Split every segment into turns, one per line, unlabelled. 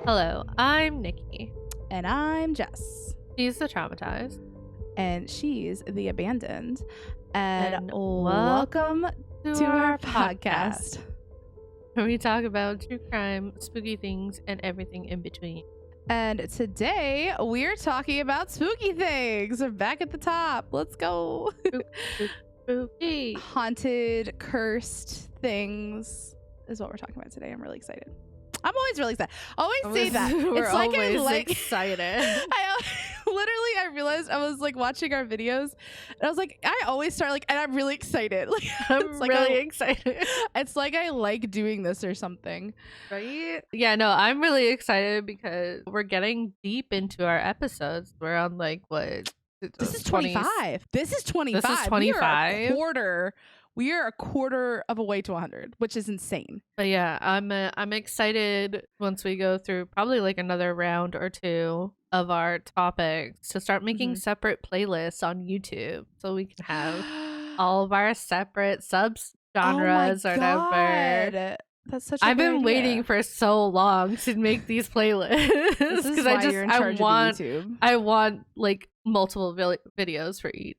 Hello, I'm Nikki.
And I'm Jess.
She's the traumatized.
And she's the abandoned. And
welcome
to our podcast.
where we talk about true crime, spooky things, and everything in between.
And today we're talking about spooky things. We're back at the top. Let's go.
Spooky.
Haunted, cursed things is what we're talking about today. I'm really excited. I'm always really excited. Always say that.
We're
It's like
always
I like
excited.
I realized I was like watching our videos and I was like, I always start like, and I'm really excited. Like
I'm
like
really excited.
It's like I like doing this or something.
Right? Yeah, no, I'm really excited because we're getting deep into our episodes. We're on like what?
This is 25. This is 25.
This is 25.
We are a quarter of a way to 100, which is insane.
But yeah, I'm excited once we go through probably like another round or two of our topics to start making separate playlists on YouTube so we can have all of our separate subs genres or whatever.
That's such a
I've
good
been
idea.
waiting for so long to make these playlists because I want like multiple videos for each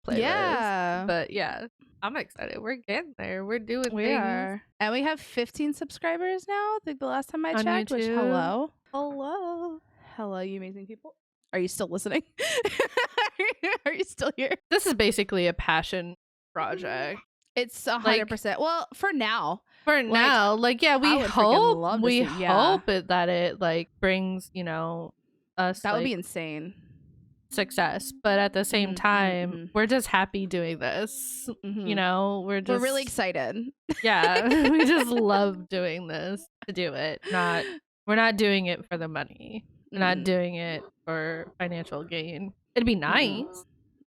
playlist.
Yeah.
But yeah, I'm excited. We're getting there. We're doing things.
We are. And we have 15 subscribers now. I think the last time I checked, which hello, you amazing people. Are you still listening? Are you still here?
This is basically a passion project.
It's 100%. Well, for now.
Yeah, we hope that it like brings, us.
That would be insane.
Success, but at the same time, we're just happy doing this. We're
really excited.
Yeah, we just love doing this to do it. We're not doing it for the money. We're not doing it for financial gain. It'd be nice.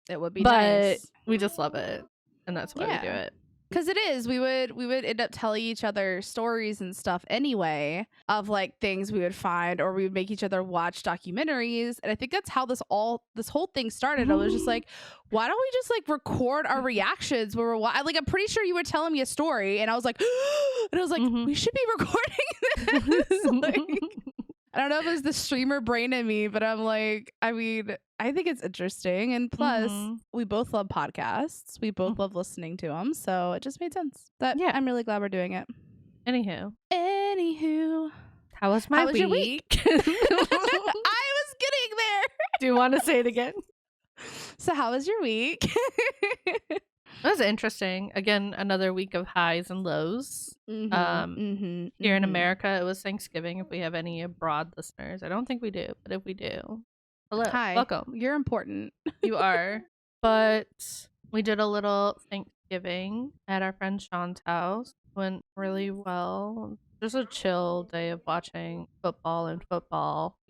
It would be nice.
But we just love it, and that's why we do it.
Because it is, we would end up telling each other stories and stuff anyway of like things we would find, or we would make each other watch documentaries. And I think that's how this whole thing started. I was just like, why don't we just like record our reactions where we're I'm pretty sure you were telling me a story, and I was like, we should be recording this. I don't know if it's the streamer brain in me, but I'm like, I think it's interesting. And plus, we both love podcasts. We both love listening to them. So it just made sense. I'm really glad we're doing it.
Anywho.
How was
my
week? Your week? I was getting there.
Do you want to say it again?
So how was your week?
It was interesting. Again, another week of highs and lows. Here in America, it was Thanksgiving. If we have any abroad listeners, I don't think we do, but if we do, hello,
hi,
welcome.
You're important.
You are. But we did a little Thanksgiving at our friend Sean's house. Went really well. Just a chill day of watching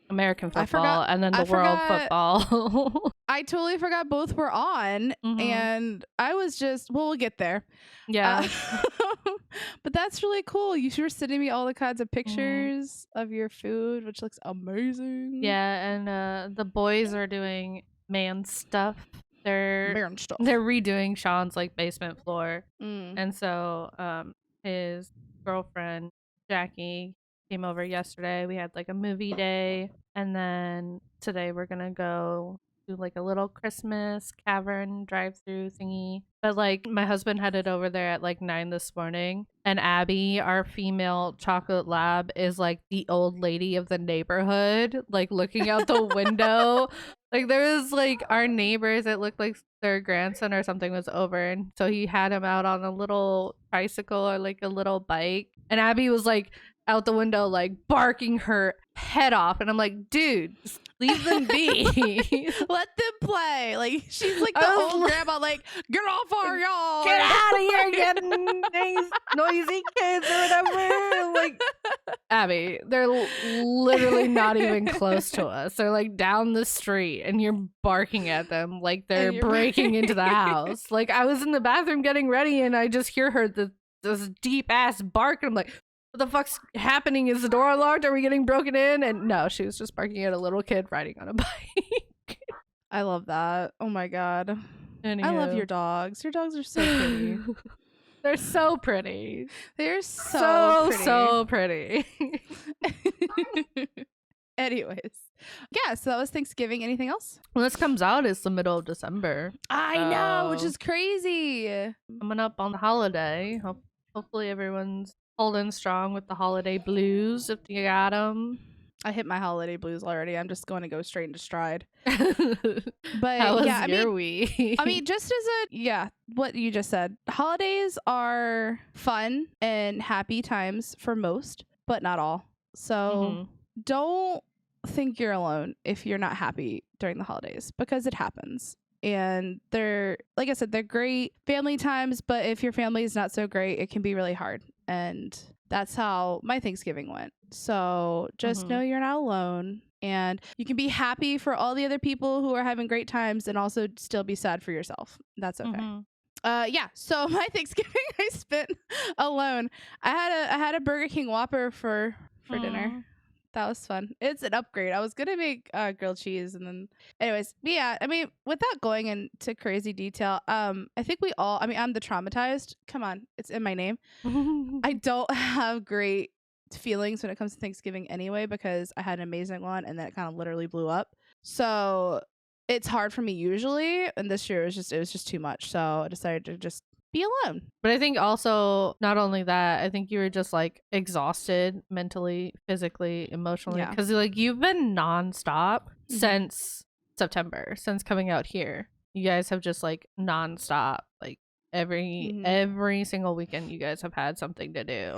American football, and then the world football.
I totally forgot both were on, and I was just, we'll get there.
Yeah.
But that's really cool. You were sending me all the kinds of pictures of your food, which looks amazing.
Yeah, and the boys are doing man stuff. They're redoing Sean's like basement floor. And so his girlfriend Jackie came over yesterday. We had like a movie day, and then today we're gonna go do like a little Christmas cavern drive-through thingy. But like my husband headed over there at like 9 this morning, and Abby, our female chocolate lab, is like the old lady of the neighborhood, like looking out the window. Like there was like our neighbors, it looked like their grandson or something was over, and so he had him out on a little tricycle or like a little bike, and Abby was like out the window like barking her head off, and I'm like, dude, just leave them be.
Let them play. Like she's like the old grandma, like, get off our yard,
get out of here, you noisy kids or whatever. Like, Abby, they're literally not even close to us. They're like down the street, and you're barking at them like they're breaking into the house. Like I was in the bathroom getting ready, and I just hear her this deep ass bark, and I'm like, what the fuck's happening? Is the door unlocked? Are we getting broken in? And no, she was just barking at a little kid riding on a bike.
I love that. Oh my god.
Anywho.
I love your dogs. Your dogs are so pretty.
They're so pretty.
They're so
pretty.
Anyways, yeah, so that was Thanksgiving. Anything else?
When this comes out, it's the middle of December.
I know, which is crazy.
Coming up on the holiday. Hopefully everyone's holding strong with the holiday blues if you got them.
I hit my holiday blues already. I'm just going to go straight into stride.
But how was your week?
I mean, just as what you just said. Holidays are fun and happy times for most, but not all. So don't think you're alone if you're not happy during the holidays, because it happens. And they're, like I said, they're great family times, but if your family is not so great, it can be really hard. And that's how my Thanksgiving went. So just know you're not alone, and you can be happy for all the other people who are having great times and also still be sad for yourself. That's okay. So my Thanksgiving I spent alone. I had a Burger King Whopper for dinner. That was fun. It's an upgrade. I was gonna make grilled cheese, and then anyways, but yeah, I mean, without going into crazy detail, I think we all, I mean, I'm the traumatized. Come on, it's in my name. I don't have great feelings when it comes to Thanksgiving anyway, because I had an amazing one and then it kind of literally blew up. So it's hard for me usually, and this year it was just too much. So I decided to just be alone.
But I think also, not only that, I think you were just like exhausted mentally, physically, emotionally, because like you've been nonstop since September, since coming out here. You guys have just like nonstop, like every single weekend you guys have had something to do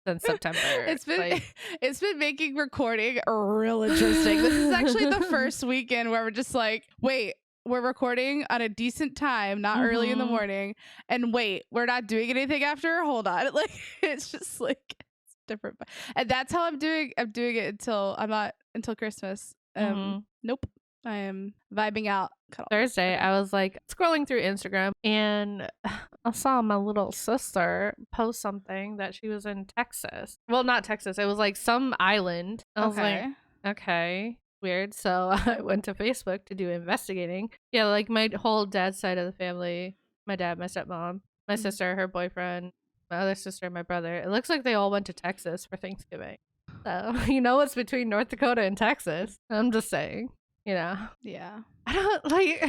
since September.
It's been making recording real interesting. This is actually the first weekend where we're just like, wait, we're recording at a decent time, not early in the morning, and wait, we're not doing anything after. Hold on, like it's just like it's different, and that's how I'm doing it until Christmas. Nope, I am vibing out.
Thursday, I was like scrolling through Instagram, and I saw my little sister post something that she was in Texas. Well, not Texas. It was like some island. I was like, okay. Weird. So I went to Facebook to do investigating. Yeah, like my whole dad's side of the family, my dad, my stepmom, my sister, her boyfriend, my other sister, my brother. It looks like they all went to Texas for Thanksgiving. So you know what's between North Dakota and Texas. I'm just saying, you know.
Yeah.
I don't like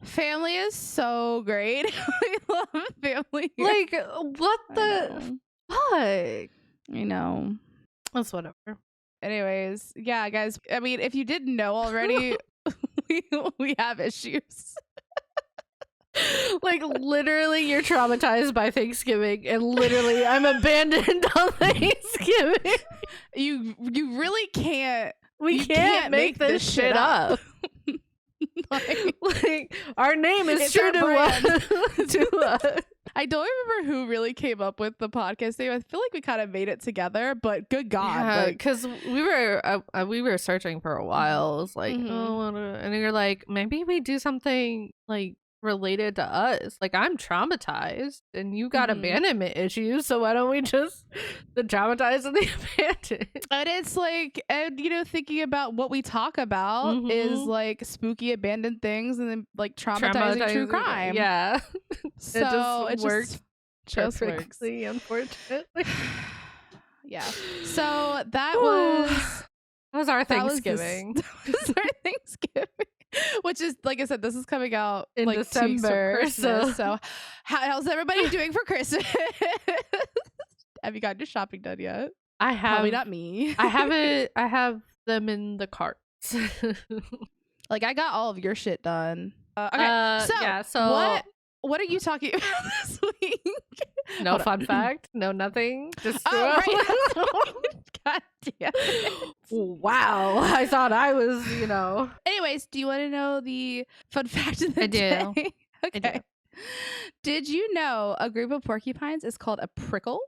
family is so great. I love family.
Like what the fuck? I
know.
That's whatever.
Anyways, yeah, guys. I mean, if you didn't know already, we have issues.
Like literally, you're traumatized by Thanksgiving, and literally, I'm abandoned on Thanksgiving.
You really can't.
We can't make this shit up. like our name is true to us.
I don't remember who really came up with the podcast name. I feel like we kind of made it together, but good God,
because we were searching for a while. It was like, and you're like, maybe we do something like related to us. Like I'm traumatized, and you got abandonment issues, so why don't we just the traumatized and the abandoned?
And it's like, and you know, thinking about what we talk about is like spooky abandoned things, and then like traumatizing true crime.
Yeah,
so
it just works perfectly, unfortunately.
Yeah. So that was
our Thanksgiving.
That was our Thanksgiving. Which is, like I said, this is coming out
in
like
December.
Christmas, so how's everybody doing for Christmas? Have you gotten your shopping done yet?
I have.
Probably not me.
I haven't. I have them in the carts.
Like I got all of your shit done.
So
what are you talking about this week?
No fun fact. No nothing. Just
right. God damn it.
Wow. I thought I was, you know.
Anyways, do you want to know the fun fact of the day?
Okay.
I do. Did you know a group of porcupines is called a prickle?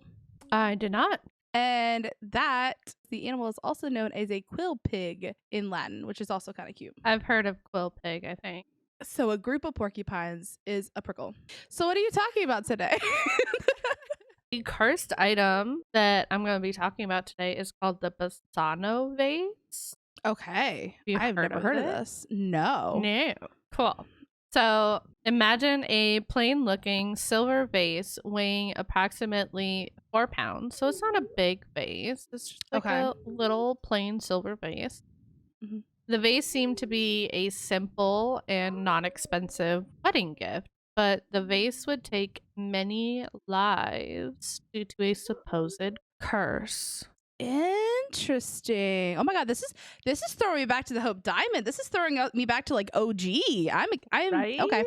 I did not.
And that the animal is also known as a quill pig in Latin, which is also kind of cute.
I've heard of quill pig, I think.
So a group of porcupines is a prickle. So what are you talking about today?
The cursed item that I'm going to be talking about today is called the Basano vase.
Okay. I've never heard of this. No.
Cool. So imagine a plain looking silver vase weighing approximately 4 pounds. So it's not a big vase. It's just like a little plain silver vase.
Mm-hmm.
The vase seemed to be a simple and non-expensive wedding gift, but the vase would take many lives due to a supposed curse.
Interesting. Oh my god, this is throwing me back to the Hope Diamond. This is throwing me back to like OG. I'm
Right?
okay.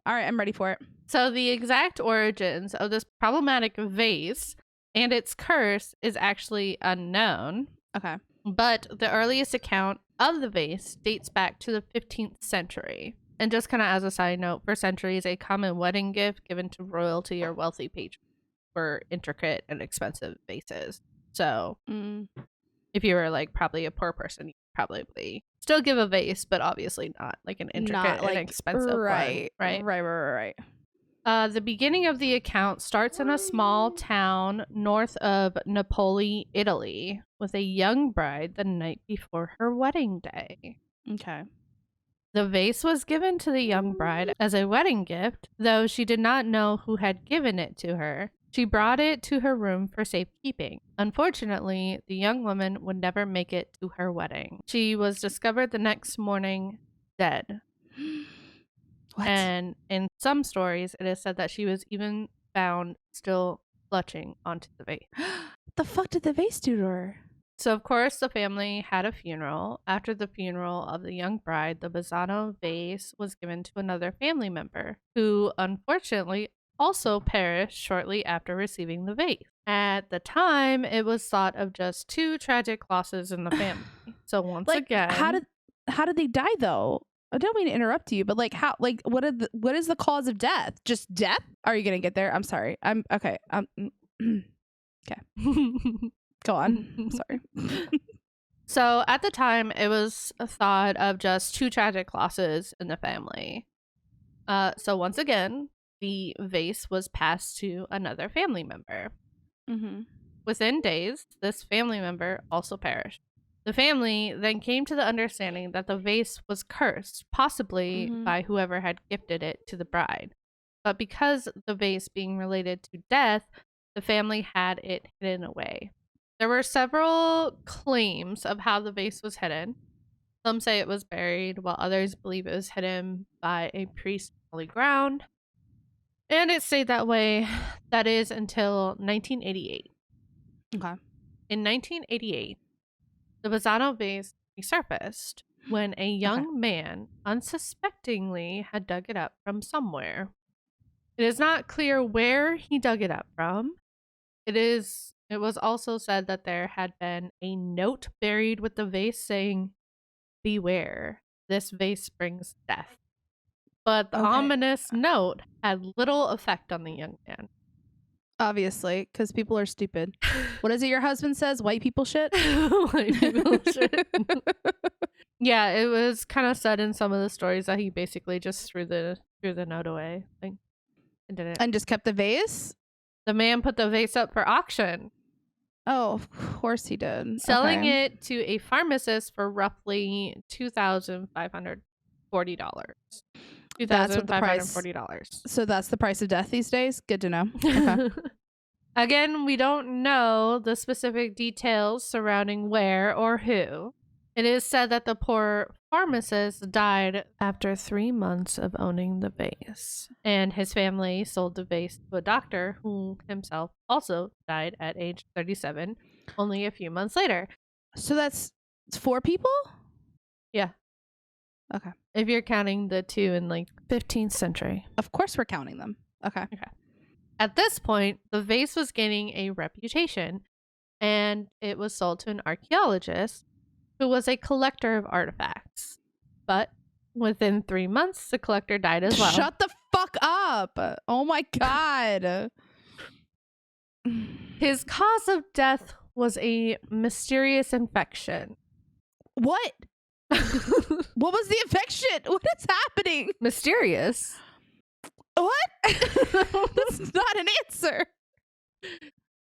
All right, I'm ready for it.
So the exact origins of this problematic vase and its curse is actually unknown.
Okay.
But the earliest account of the vase dates back to the 15th century. And just kind of as a side note, for centuries, a common wedding gift given to royalty or wealthy patrons were intricate and expensive vases. So if you were like probably a poor person, you probably still give a vase, but obviously not like an intricate and expensive one. Right.
Right.
The beginning of the account starts in a small town north of Napoli, Italy, with a young bride the night before her wedding day.
Okay.
The vase was given to the young bride as a wedding gift, though she did not know who had given it to her. She brought it to her room for safekeeping. Unfortunately, the young woman would never make it to her wedding. She was discovered the next morning dead.
What?
And in some stories, it is said that she was even found still clutching onto the vase.
What the fuck did the vase do to her?
So, of course, the family had a funeral. After the funeral of the young bride, the Basano vase was given to another family member, who unfortunately also perished shortly after receiving the vase. At the time, it was thought of just 2 tragic losses in the family. So once again,
how did they die though? I don't mean to interrupt you, but like how, like what is the cause of death? Just death? Are you gonna get there? I'm sorry. I'm okay. Okay. Go on. Sorry.
So at the time, it was a thought of just 2 tragic losses in the family. So once again, the vase was passed to another family member. Within days, this family member also perished. The family then came to the understanding that the vase was cursed, possibly by whoever had gifted it to the bride. But because the vase being related to death, the family had it hidden away. There were several claims of how the vase was hidden. Some say it was buried, while others believe it was hidden by a priest on holy ground. And it stayed that way, that is, until 1988.
Okay.
In 1988, the Basano vase resurfaced when a young man unsuspectingly had dug it up from somewhere. It is not clear where he dug it up from. It was also said that there had been a note buried with the vase saying, "Beware, this vase brings death." But the ominous note had little effect on the young man.
Obviously, because people are stupid. What is it your husband says? White people shit?
White people shit. Yeah, it was kind of said in some of the stories that he basically just threw the note away. Like, and didn't.
And just kept the vase?
The man put the vase up for auction.
Oh, of course he did.
Selling it to a pharmacist for roughly $2,540.
That's what the price.
$2,540.
So that's the price of death these days? Good to know. Okay.
Again, we don't know the specific details surrounding where or who. It is said that the poor pharmacist died after 3 months of owning the vase, and his family sold the vase to a doctor who himself also died at age 37, only a few months later.
So that's 4 people?
Yeah.
Okay.
If you're counting the 2 in like 15th century.
Of course we're counting them. Okay.
At this point, the vase was gaining a reputation, and it was sold to an archaeologist who was a collector of artifacts. But within 3 months, the collector died as well.
Shut the fuck up. Oh my God.
His cause of death was a mysterious infection.
What? What was the infection? What is happening?
Mysterious.
What? That's not an answer.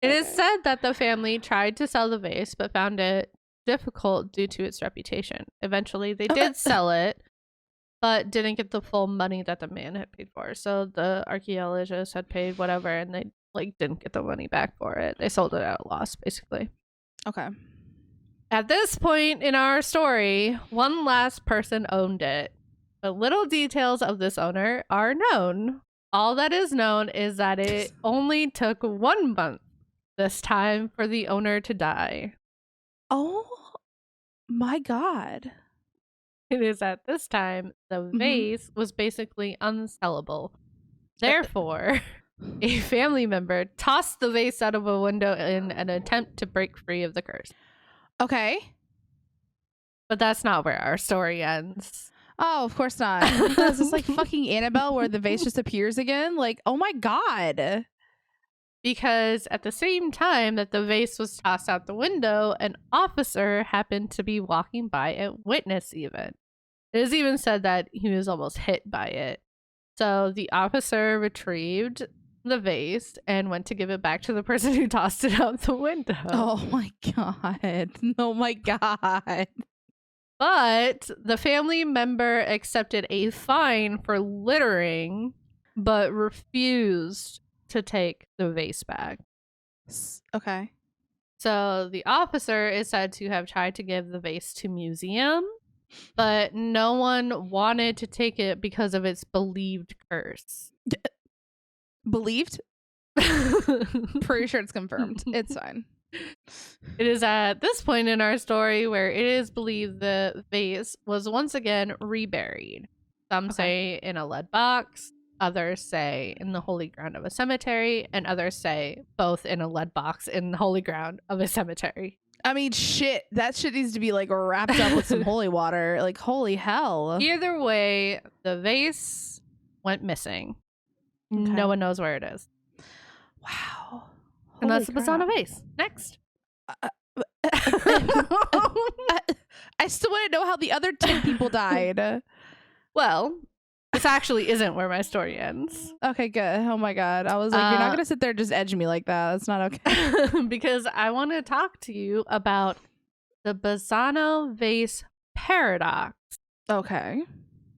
It is said that the family tried to sell the vase, but found it difficult due to its reputation. Eventually, they did sell it, but didn't get the full money that the man had paid for. So the archaeologist had paid whatever, and they didn't get the money back for it. They sold it at a loss, basically.
Okay.
At this point in our story, one last person owned it, but little details of this owner are known. All that is known is that it only took 1 month this time for the owner to die.
Oh my God.
It is at this time the vase was basically unsellable. Therefore, a family member tossed the vase out of a window in an attempt to break free of the curse.
Okay.
But that's not where our story ends.
Oh, of course not. Is this like fucking Annabelle where the vase just appears again? Like, oh my God.
Because at the same time that the vase was tossed out the window, an officer happened to be walking by and witnessed the event. It is even said that he was almost hit by it. So the officer retrieved the vase and went to give it back to the person who tossed it out the window.
Oh my God. Oh my God.
But the family member accepted a fine for littering, but refused to take the vase back.
Okay.
So the officer is said to have tried to give the vase to museum, but no one wanted to take it because of its believed curse.
Believed? Pretty sure it's confirmed. It's fine.
It is at this point in our story where it is believed the vase was once again reburied. Some say in a lead box, others say in the holy ground of a cemetery, and others say both in a lead box in the holy ground of a cemetery.
I mean, shit. That shit needs to be like wrapped up with some holy water. Like, holy hell.
Either way, the vase went missing. Okay. No one knows where it is.
Wow.
And that's the Basano vase. Next.
I still want to know how the other 10 people died.
Well, this actually isn't where my story ends.
Okay, good. Oh my God. I was like, you're not going to sit there and just edge me like that. That's not okay.
Because I want to talk to you about the Basano vase paradox.
Okay.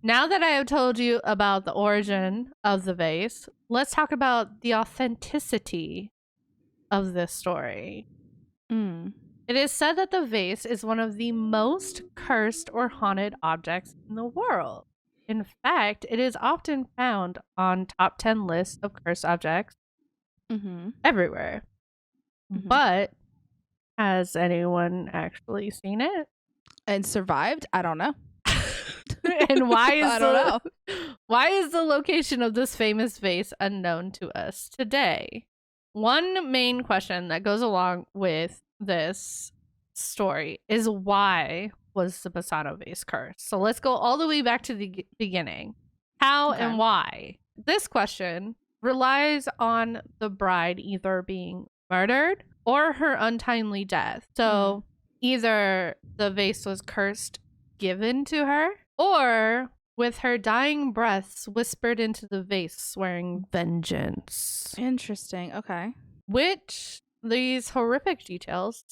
Now that I have told you about the origin of the vase, let's talk about the authenticity of this story. It is said that the vase is one of the most cursed or haunted objects in the world. In fact, it is often found on top 10 lists of cursed objects everywhere. But has anyone actually seen it?
And survived? I don't know.
And why is
I don't know.
Why is the location of this famous vase unknown to us today? One main question that goes along with this story is why was the Basano vase cursed? So let's go all the way back to the beginning. How and why? This question relies on the bride either being murdered or her untimely death. So either the vase was cursed given to her, or with her dying breaths whispered into the vase, swearing vengeance.
Interesting. Okay.
Which, these horrific details,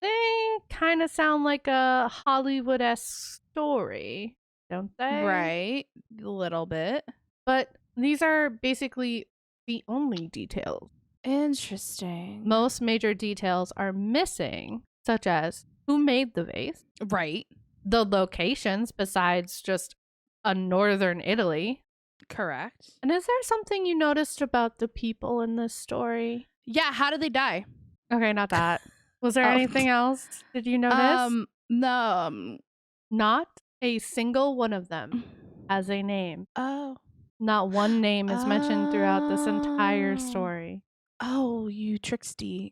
they kind of sound like a Hollywood-esque story, don't they?
Right. A little bit.
But these are basically the only details.
Interesting.
Most major details are missing, such as who made the vase.
Right.
The locations besides just a northern Italy.
Correct.
And is there something you noticed about the people in this story?
Yeah, how did they die?
Okay, not that. Was there anything else? Did you notice?
No.
Not a single one of them has a name.
Oh.
Not one name is mentioned throughout this entire story.
Oh, you trickster?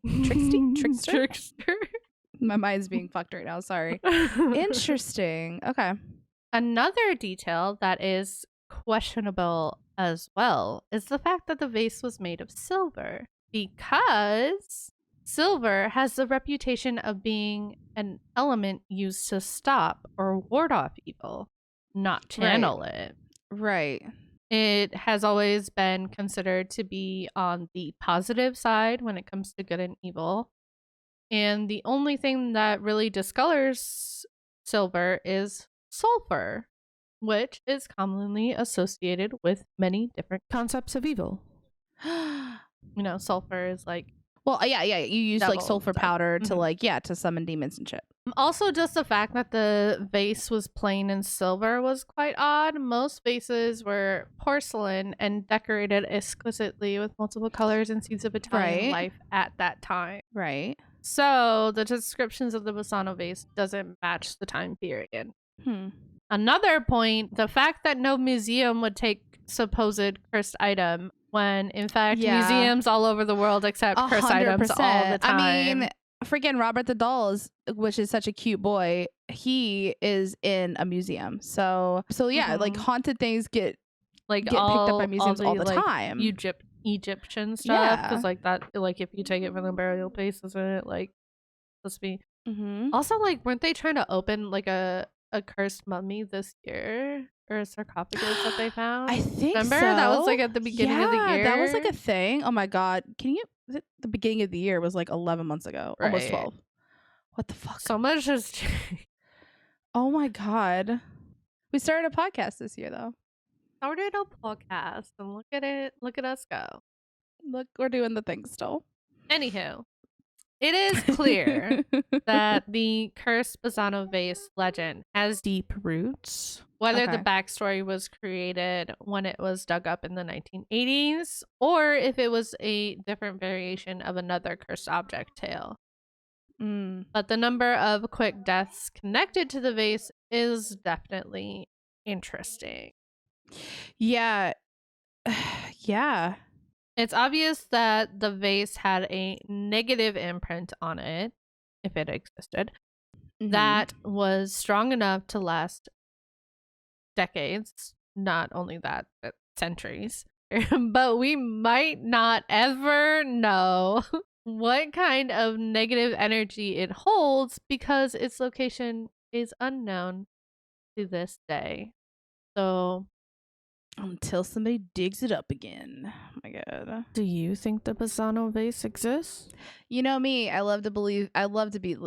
My mind's being fucked right now. Sorry. Interesting. Okay.
Another detail that is questionable as well is the fact that the vase was made of silver, because silver has the reputation of being an element used to stop or ward off evil, not channel it.
Right.
It has always been considered to be on the positive side when it comes to good and evil. And the only thing that really discolors silver is sulfur. which is commonly associated with many different concepts of evil. Sulfur is like...
Well, yeah. You use like sulfur powder to to summon demons and shit.
Also, just the fact that the vase was plain and silver was quite odd. Most vases were porcelain and decorated exquisitely with multiple colors and scenes of Italian life at that time.
Right.
So the descriptions of the Basano vase doesn't match the time period. Another point, the fact that no museum would take supposed cursed item when, in fact, museums all over the world accept cursed items all the time.
I mean, freaking Robert the Doll, which is such a cute boy, he is in a museum. So yeah, like haunted things get picked up by museums all the time.
Egyptian stuff, because like that, like if you take it from the burial place, isn't it like supposed to be? Also, like, weren't they trying to open like a cursed mummy this year, or a sarcophagus that they found?
I think
Remember
so.
that was like at the beginning of the year.
That was like a thing. Oh my god, the beginning of the year was like 11 months ago, almost 12. What the fuck?
So much has changed.
Oh my god, we started a podcast this year though.
Started a podcast, and look at it. Look at us go.
Look, we're doing the thing still.
Anywho, it is clear that the cursed Basano vase legend has deep roots. Whether the backstory was created when it was dug up in the 1980s, or if it was a different variation of another cursed object tale. But the number of quick deaths connected to the vase is definitely interesting.
Yeah. Yeah.
It's obvious that the vase had a negative imprint on it, if it existed, that was strong enough to last decades, not only that, but centuries. But we might not ever know what kind of negative energy it holds because its location is unknown to this day. So
until somebody digs it up again. Oh my god.
Do you think the Basano vase exists?
You know me, I love to believe, I love to be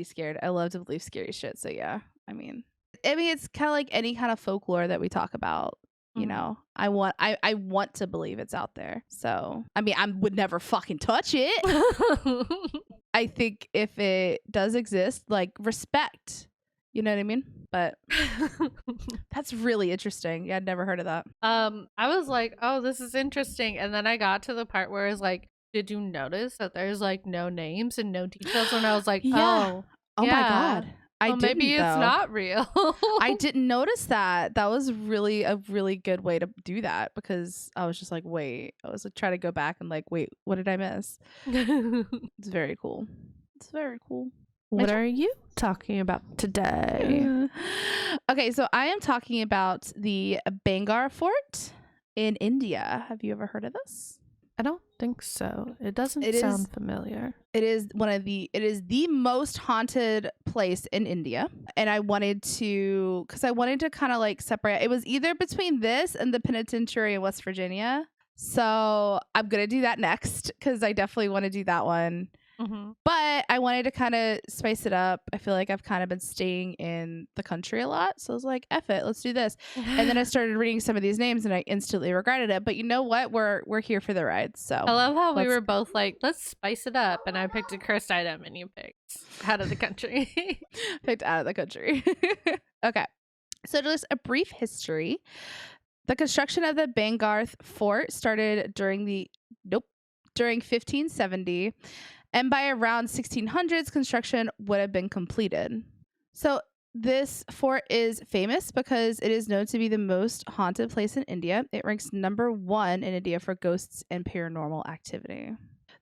scared. I love to believe scary shit. So yeah, I mean it's kind of like any kind of folklore that we talk about. You know, I want to believe it's out there. So I mean, I would never fucking touch it. I think if it does exist, like, respect. You know what I mean? But that's really interesting. Yeah, I'd never heard of that.
I was like, oh, this is interesting. And then I got to the part where it's like, did you notice that there's like no names and no details? And I was like, oh
my god.
Maybe it's not real.
I didn't notice that. That was a really good way to do that, because I was just like, wait. I was like trying to go back and like, wait, what did I miss? It's very cool. It's very cool.
What are you talking about today?
Okay, so I am talking about the Bhangra Fort in India. Have you ever heard of this?
I don't think so. It doesn't sound familiar.
It is the most haunted place in India. And I wanted to kind of like separate. It was either between this and the penitentiary in West Virginia. So I'm going to do that next, because I definitely want to do that one. But I wanted to kind of spice it up. I feel like I've kind of been staying in the country a lot. So I was like, F it, let's do this. And then I started reading some of these names and I instantly regretted it. But you know what? We're here for the ride. So
I love how we were both like, let's spice it up. And I picked a cursed item and you picked out of the country.
Picked out of the country. Okay. So just a brief history. The construction of the Bhangra Fort started during 1570. And by around 1600s, construction would have been completed. So this fort is famous because it is known to be the most haunted place in India. It ranks number 1 in India for ghosts and paranormal activity.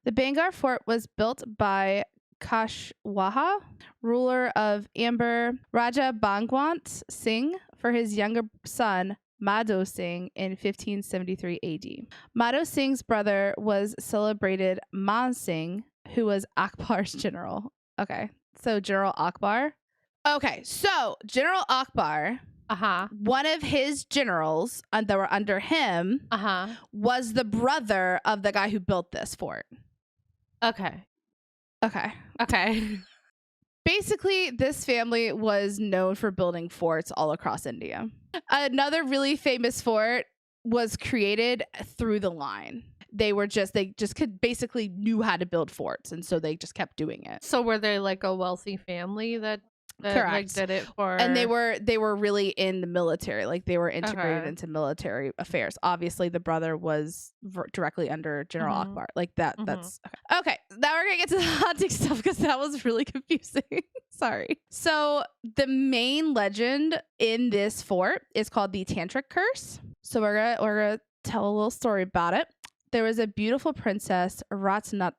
The Bhangra Fort was built by Kashwaha, ruler of Amber, Raja Bhagwant Singh, for his younger son, Madho Singh, in 1573 AD. Madho Singh's brother was celebrated Man Singh, who was Akbar's general. Okay, so General Akbar. Okay, so General Akbar, one of his generals that were under him, was the brother of the guy who built this fort.
Okay.
Basically, this family was known for building forts all across India. Another really famous fort was created through the line. They just could basically knew how to build forts, and so they just kept doing it.
So were they like a wealthy family that
Correct.
like did it for?
And they were really in the military, like they were integrated into military affairs. Obviously, the brother was directly under General Akbar, like that. That's okay. Now we're gonna get to the haunting stuff because that was really confusing. Sorry. So the main legend in this fort is called the Tantric Curse. So we're gonna tell a little story about it. There was a beautiful princess, Ratnavati,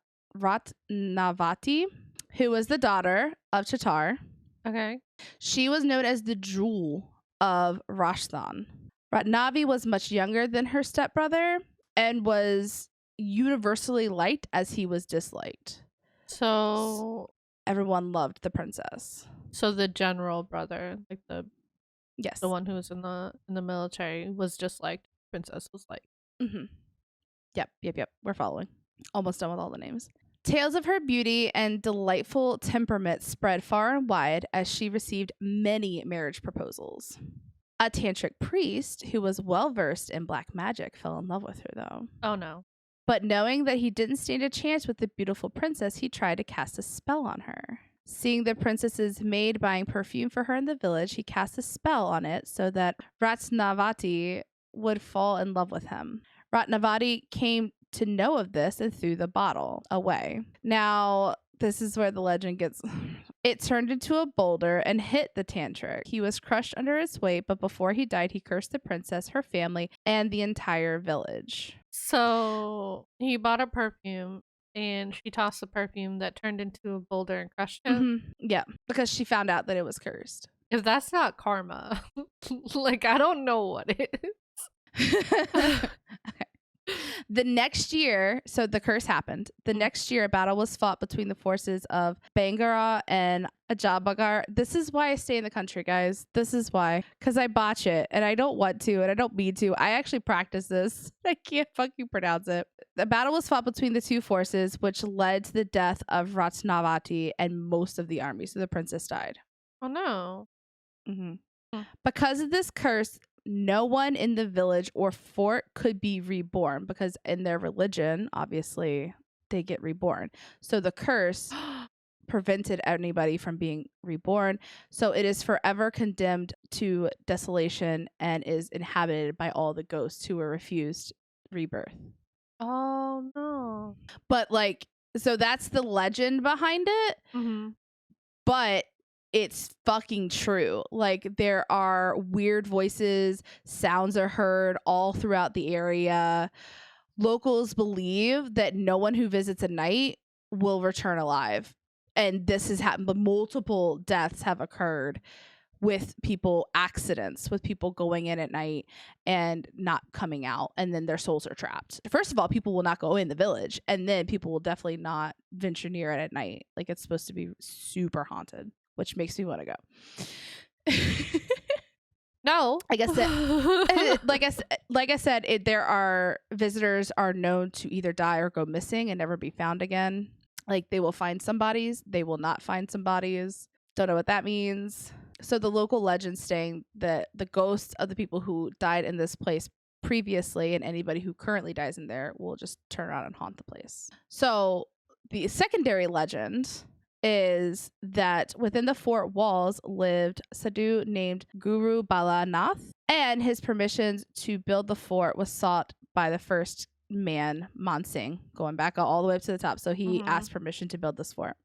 who was the daughter of Chitar.
Okay.
She was known as the jewel of Rajasthan. Ratnavi was much younger than her stepbrother and was universally liked as he was disliked.
So
everyone loved the princess.
So the general brother, like the one who was in the military, was just like princess was like.
Mm-hmm. Yep. We're following. Almost done with all the names. Tales of her beauty and delightful temperament spread far and wide as she received many marriage proposals. A tantric priest who was well versed in black magic fell in love with her, though.
Oh, no.
But knowing that he didn't stand a chance with the beautiful princess, he tried to cast a spell on her. Seeing the princess's maid buying perfume for her in the village, he cast a spell on it so that Ratnavati would fall in love with him. Ratnavati came to know of this and threw the bottle away. Now, this is where the legend gets... It turned into a boulder and hit the tantric. He was crushed under its weight, but before he died, he cursed the princess, her family, and the entire village.
So he bought a perfume and she tossed the perfume that turned into a boulder and crushed him?
Mm-hmm. Yeah, because she found out that it was cursed.
If that's not karma, like, I don't know what is.
Okay. The next year, so the curse happened. The next year, a battle was fought between the forces of Bhangra and Ajabagar. This is why I stay in the country, guys. This is why. Because I botch it, and I don't want to, and I don't mean to. I actually practice this. I can't fucking pronounce it. The battle was fought between the two forces, which led to the death of Ratnavati and most of the army. So the princess died.
Oh, no.
Mm-hmm. Because of this curse, no one in the village or fort could be reborn because in their religion, obviously, they get reborn. So the curse prevented anybody from being reborn. So it is forever condemned to desolation and is inhabited by all the ghosts who were refused rebirth.
Oh, no.
But so that's the legend behind it.
Mm-hmm.
But it's fucking true. Like, there are weird voices, sounds are heard all throughout the area. Locals believe that no one who visits at night will return alive. And this has happened, but multiple deaths have occurred with accidents with people going in at night and not coming out, and then their souls are trapped. First of all, people will not go in the village, and then people will definitely not venture near it at night. Like, it's supposed to be super haunted, which makes me want to go.
No,
I guess that, like I said, there are visitors are known to either die or go missing and never be found again. Like, they will find some bodies, they will not find some bodies. Don't know what that means. So the local legend saying that the ghosts of the people who died in this place previously and anybody who currently dies in there will just turn around and haunt the place. So the secondary legend is that within the fort walls lived Sadhu named Guru Balanath, and his permission to build the fort was sought by the first man, Mansingh, going back all the way up to the top. So he asked permission to build this fort.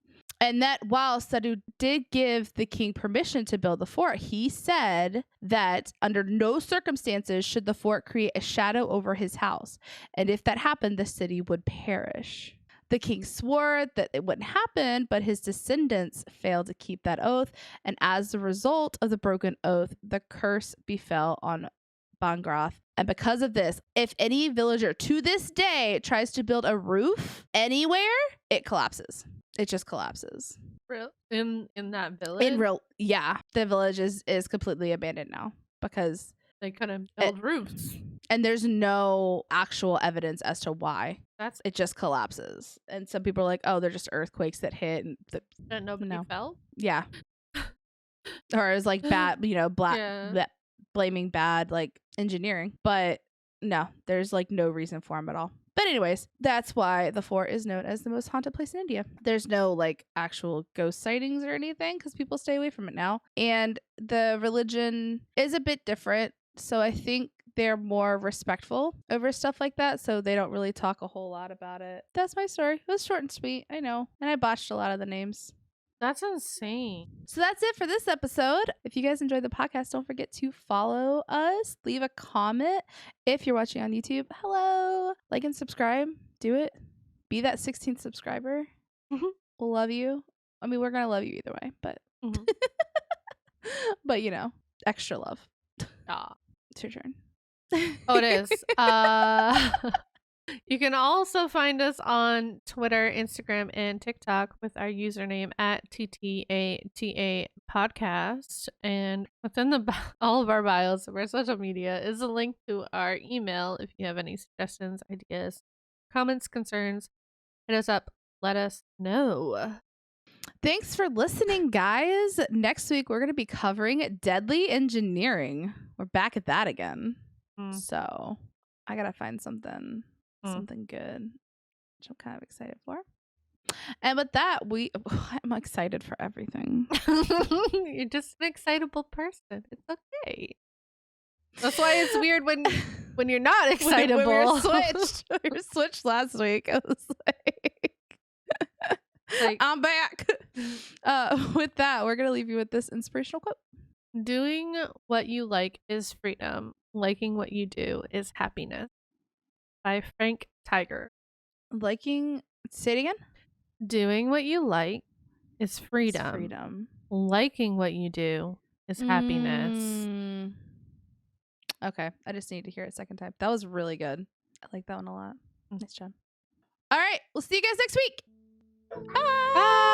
And that while Sadhu did give the king permission to build the fort, he said that under no circumstances should the fort create a shadow over his house. And if that happened, the city would perish. The king swore that it wouldn't happen, but his descendants failed to keep that oath. And as a result of the broken oath, the curse befell on Bhangra. And because of this, if any villager to this day tries to build a roof anywhere, it collapses. It just collapses.
Real in that village?
Yeah. The village is completely abandoned now because
they couldn't build roofs.
And there's no actual evidence as to why. It just collapses. And some people are like, oh, they're just earthquakes that hit and
nobody fell?
Yeah. Or it was like bad, black blaming bad like engineering, but no, there's like no reason for him at all. But anyways, that's why the fort is known as the most haunted place in India. There's no like actual ghost sightings or anything because people stay away from it now. And the religion is a bit different. So I think they're more respectful over stuff like that. So they don't really talk a whole lot about it. That's my story. It was short and sweet. I know. And I botched a lot of the names.
That's insane.
So that's it for this episode. If you guys enjoyed the podcast, don't forget to follow us. Leave a comment. If you're watching on YouTube, hello. Like and subscribe. Do it. Be that 16th subscriber. We'll love you. I mean, we're going to love you either way, but but you know, extra love. It's your turn.
Oh, it is. You can also find us on Twitter, Instagram, and TikTok with our username at TTATA Podcast. And within all of our bios of our social media is a link to our email. If you have any suggestions, ideas, comments, concerns, hit us up. Let us know.
Thanks for listening, guys. Next week, we're going to be covering deadly engineering. We're back at that again. So I got to find something good, which I'm kind of excited for. And with that, I'm excited for everything.
You're just an excitable person. It's okay. That's why it's weird when you're not excitable.
We were switched last week. I was like I'm back. With that, we're gonna leave you with this inspirational quote.
Doing what you like is freedom. Liking what you do is happiness. By Frank Tiger.
Say it again.
Doing what you like is freedom. Liking what you do is happiness.
Okay, I just need to hear it a second time. That was really good. I like that one a lot. Nice job. All right, we'll see you guys next week. Bye.